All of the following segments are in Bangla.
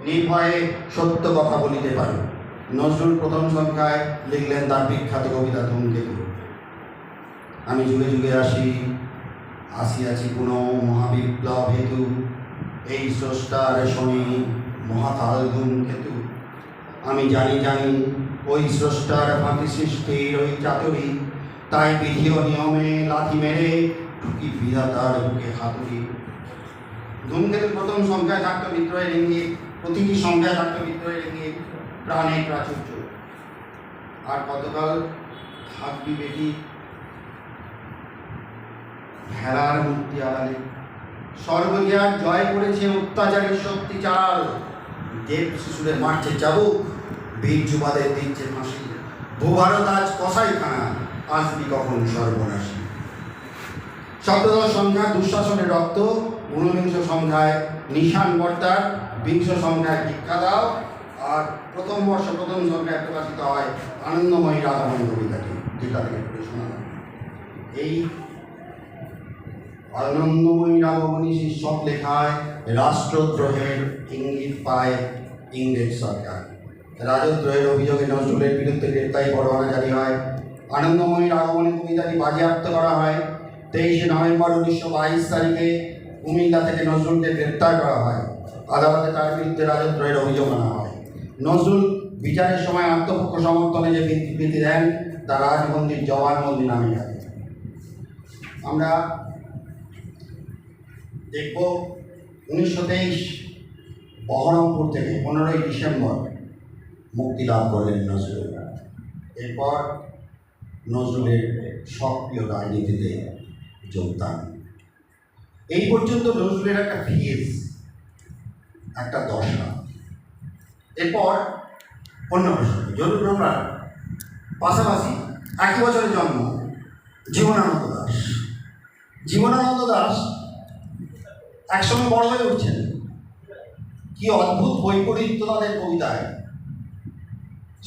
নির্ভয়ে সত্য কথা বলিতে পারে। নজরুল প্রথম সংখ্যায় লিখলেন তার বিখ্যাত কবিতা ধূমকেতু। আমি যুগে যুগে আসিয়াছি পুনঃ মহাবিপ্লব হেতু, এই স্রষ্টার শনি মহাকাল ধূমকেতু। আমি জানি ওই স্রষ্টার ফাঁকি সৃষ্টির ওই চাতুরি, তাই বিধি ও নিয়মে লাথি মেরে ঠুকি বিধাতার বুকে হাতুড়ি। ধূমকেতুর প্রথম সংখ্যায় থাকতো বিদ্রোহের ইঙ্গিত, প্রতিটি সংখ্যায় থাকতো বিদ্রোহের ইঙ্গিত, প্রাণের প্রাচুর্য। আর কতকাল থাকবি বেটি ভেড়ার মুক্তি আড়ালে, সর্বজ্ঞান জয় করেছে অত্যাচারী শক্তি চাল, দেব শিশুরে মারছে চাবুক, বীর যুবাদের দিচ্ছে ফাঁসি। ভূভারত আজ কসাইখানা, আসবি কখন সর্বনাশী। সপ্তদশ সংখ্যা দুঃশাসনের রক্ত, ঊনবিংশ সংখ্যায় নিশান বর্তার, বিংশ সংখ্যায় ভিক্ষা দাও, আর প্রথম বর্ষ প্রথম সংখ্যায় প্রকাশিত হয় আনন্দময়ী রাধামণি কবিতাটি, যেটা থেকে পড়ে শোনালাম। এই আনন্দময়ী রাধামণি শীর্ষক লেখায় রাষ্ট্রদ্রোহের ইঙ্গিত পায় ইংরেজ সরকার। রাজদ্রোহের অভিযোগে নজরুলের বিরুদ্ধে গ্রেপ্তারি পরোয়ানা জারি হয়। আনন্দময়ী রাধামণি কবিতাটি বাজেয়াপ্ত করা হয়। 23 নভেম্বর 1922 তারিখে কুমিল্লা থেকে নজরুলকে গ্রেপ্তার করা হয়। আদালতে তার বিরুদ্ধে রাজদ্রোহের অভিযোগ আনা হয়। নজরুল বিচারের সময় আত্মপক্ষ সমর্থনে যে বিবৃতি দেন তা রাজবন্দির জবানবন্দি নামে থাকে। আমরা দেখব 1923 বহরমপুর থেকে 15ই ডিসেম্বর মুক্তি লাভ করলেন নজরুল। এরপর নজরুলের সক্রিয় রাজনীতিতে যোগদান। এই পর্যন্ত নজরুলের একটা ফেজ, একটা দশা। এরপর অন্য প্রসঙ্গে জরুর আমরা পাশাপাশি একই বছরের জন্ম জীবনানন্দ দাশ। জীবনানন্দ দাশ একসময় বড় হয়ে উঠছেন। কি অদ্ভুত বৈপরীত্য তাদের কবিতায়,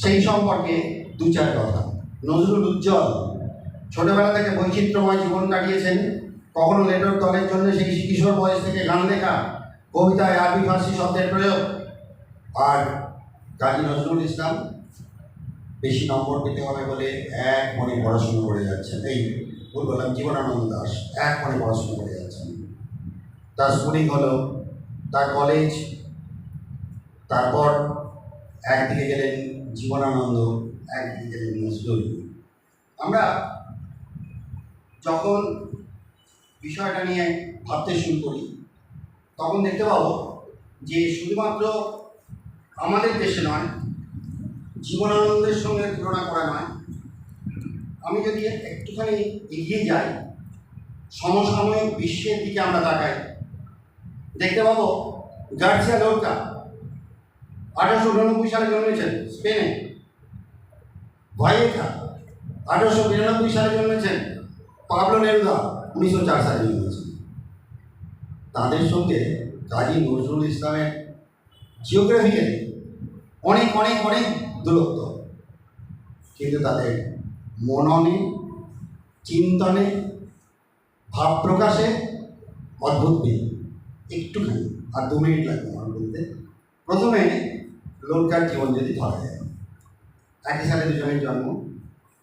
সেই সম্পর্কে দু চার কথা। নজরুল উজ্জ্বল ছোটবেলা থেকে বৈচিত্র্যময় জীবন কাটিয়েছেন। কখনো লেটর দলের জন্য সেই কিশোর বয়স থেকে গান লেখা, কবিতায় আরবি ফার্সি শব্দের প্রয়োগ। আর কাজী নজরুল ইসলাম বেশি নম্বর পেতে হবে বলে এক মনে পড়াশুনো করে যাচ্ছেন। এই ভুল বললাম, জীবনানন্দ দাশ এক মনে পড়াশুনো করে যাচ্ছেন। তার স্কুলিং হলো, তার কলেজ, তারপর একদিকে গেলেন জীবনানন্দ, একদিকে গেলেন নজরুল। আমরা যখন বিষয়টা নিয়ে ভাবতে শুরু করি তখন দেখতে পাবো যে শুধুমাত্র আমাদের দেশে নয়, জীবনানন্দের সঙ্গে তুলনা করা নয়। আমি যদি একটুখানি এগিয়ে যাই, সমসাময়িক বিশ্বের দিকে আমরা তাকাই, দেখতে পাবো গার্সিয়া লোরকা 1889 সালে জন্মেছেন স্পেনে। ভাইয়েখা 1892 সালে জন্মেছেন। পাবলো নেরুদা 1904 সালে জন্মেছেন। তাদের সঙ্গে কাজী নজরুল ইসলামের জিওগ্রাফিক্যালি অনেক অনেক অনেক দূরত্ব, কিন্তু তাদের মননে, চিন্তনে, ভাব প্রকাশে অদ্ভুত মিল। একটুখানি আর 2 মিনিট লাগবে আমার বলতে। প্রথমে লোরকার জীবন যদি ধরা যায়, একই সালে দুজনের জন্ম।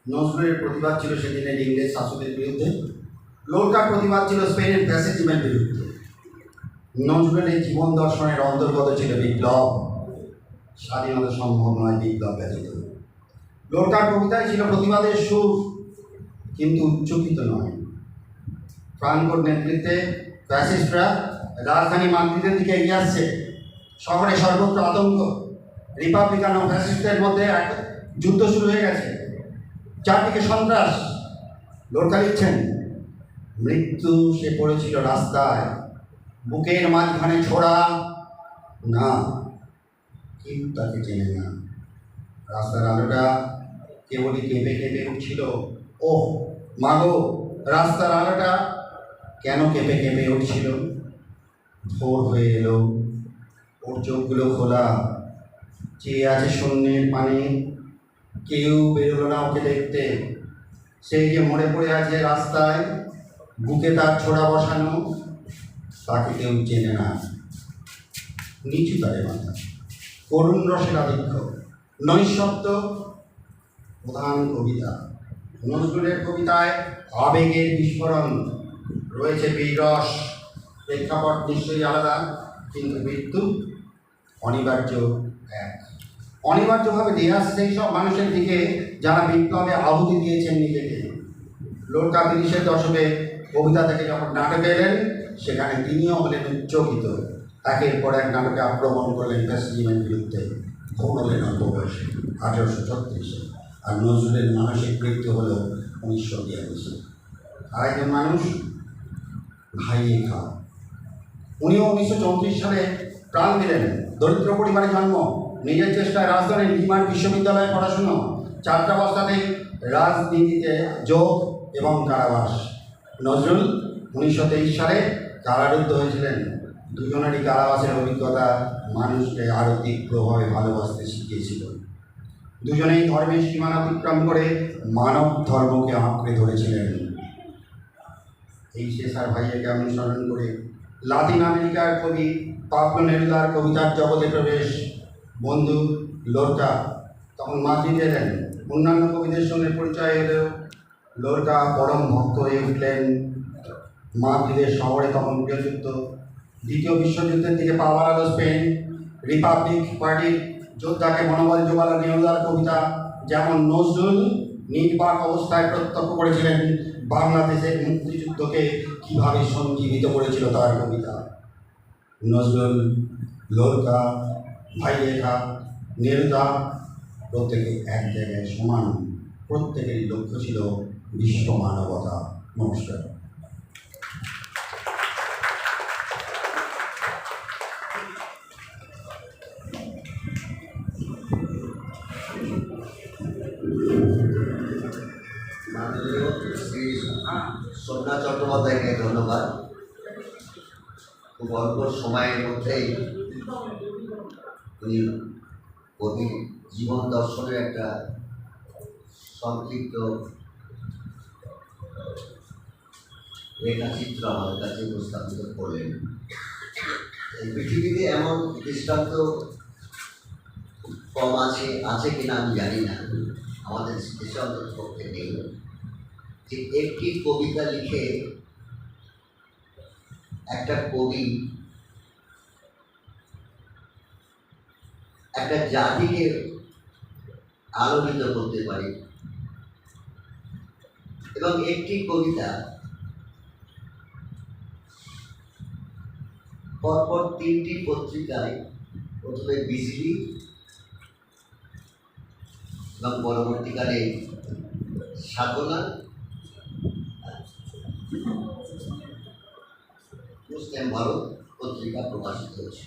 নজরুলের প্রতিবাদ ছিল সেদিনের ইংরেজ শাসকের বিরুদ্ধে, লোরকার প্রতিবাদ ছিল স্পেনের ফ্যাসিজমের বিরুদ্ধে। নজরুলের এই জীবন দর্শনের অন্তর্গত ছিল বিপ্লব। স্বাধীনতা সম্ভব নয় বিপ্লব ব্যতীত। লোরকার কবিতায় ছিল প্রতিবাদের সুর, কিন্তু উচ্চকিত নয়। ফ্রাঙ্কোর নেতৃত্বে ফ্যাসিস্টরা রাজধানী মাদ্রিদের দিকে এগিয়ে আসছে। শহরে সর্বত্র আতঙ্ক। রিপাবলিকান ও ফ্যাসিস্টদের মধ্যে এক যুদ্ধ শুরু হয়ে গেছে। চারদিকে সন্ত্রাস। লোরকা লিখছেন, মৃত্যু সে পড়েছিল রাস্তায়, বুকের মাঝখানে ছোড়া না, কিন্তু তাকে চেনে না। রাস্তার আলোটা কেবলই কেঁপে কেঁপে উঠছিল। ওহ মাগো, রাস্তার আলোটা কেন কেঁপে কেঁপে উঠছিল? ভোর হয়ে এলো, ওর চোখগুলো খোলা, চেয়ে আছে শূন্যের পানে। কেউ বেরোলো না ওকে দেখতে। সেই যে মরে পড়ে আছে রাস্তায়, বুকে তার ছোড়া বসানো, তাকে কেউ চেনে না। নিচু তারে মাথা, করুণ রসের আধিক্য, নৈঃশব্দ প্রধান কবিতা। নজরুলের কবিতায় আবেগের বিস্ফোরণ রয়েছে, বীররস। প্রেক্ষাপট নিশ্চয়ই আলাদা, কিন্তু মৃত্যু অনিবার্য এক। অনিবার্যভাবে দেয়া সেই সব মানুষের দিকে যারা বিপ্লবে আহুতি দিয়েছেন নিজেকে। লোরকা 30-এর দশকে কবিতা থেকে যখন নাটকে এলেন, সেখানে তিনিও হলেন উচ্চকিত। একের পর এক নাটকে আক্রমণ করলেন ফ্যাসিজমের বিরুদ্ধে। খুন হলেন অল্প বয়সে 1836-এ। আর নজরুলের মানসিক মৃত্যু হল 1942-এ। আরেকজন মানুষ ভাইয়ে খা। উনিও 1934 সালে প্রাণ দিলেন। দরিদ্র পরিবারে জন্ম, নিজের চেষ্টায় রাজধানীর লিমার বিশ্ববিদ্যালয়ে পড়াশুনো, ছাত্রাবস্থাতেই রাজনীতিতে যোগ এবং কারাবাস। নজরুল 1923 সালে কারারুদ্ধ হয়েছিলেন। দুজনেরই কারাবাসের অভিজ্ঞতা মানুষকে আরও তীব্রভাবে ভালোবাসতে শিখিয়েছিল। দুজনেই ধর্মের সীমানা অতিক্রম করে মানব ধর্মকে আঁকড়ে ধরেছিলেন। এই শেষার ভাইয়াকে অনুসরণ করে লাতিন আমেরিকার কবি পাবলো নেরুদার কবিতার জগতে প্রবেশ। বন্ধু লোরকা তখন মাদ্রিদে এলেন। অন্যান্য কবিদের সঙ্গে পরিচয় হলেও লোরকা পরম ভক্ত হয়ে উঠলেন। মাদ্রিদের শহরে তখন গৃহযুদ্ধ, দ্বিতীয় বিশ্বযুদ্ধের দিকে পা বাড়ালো স্পেন। রিপাবলিক পার্টির যোদ্ধাকে মনোবল জোগালো নেরুদার কবিতা। যেমন নজরুল নির্বাক অবস্থায় প্রত্যক্ষ করেছিলেন বাংলাদেশের মুক্তিযুদ্ধকে কীভাবে সঞ্জীবিত করেছিল তার কবিতা। নজরুল, লোরকা, ভাইয়েখা, নেরুদা প্রত্যেকে এক জায়গায় সমান। প্রত্যেকেরই লক্ষ্য ছিল বিশ্ব মানবতা। নমস্কার। মাননীয় শ্রী সোমনাথ চট্টোপাধ্যায়কে ধন্যবাদ। খুব অল্প সময়ের মধ্যেই উনি কবি জীবন দর্শনের একটা সংক্ষিপ্ত রেখাচিত্র আমাদের কাছে উপস্থাপিত করলেন। এই পৃথিবীতে এমন দৃষ্টান্ত কম আছে কিনা আমি জানি না, আমাদের দেশে অন্তত পক্ষে নেই, যে একটি কবিতা লিখে একটা কবি একটা জাতিকে আলোকিত করতে পারে। এবং একটি কবিতা পরপর 3টি পত্রিকায়, প্রথমে বিজলি এবং পরবর্তীকালে সাধনা, মুসলিম ভারত পত্রিকা প্রকাশিত হয়েছে।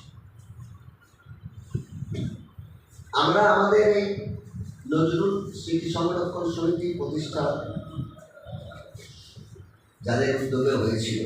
আমরা আমাদের এই নজরুল স্মৃতি সংরক্ষণ সমিতি প্রতিষ্ঠা যাদের উদ্যোগে হয়েছিল,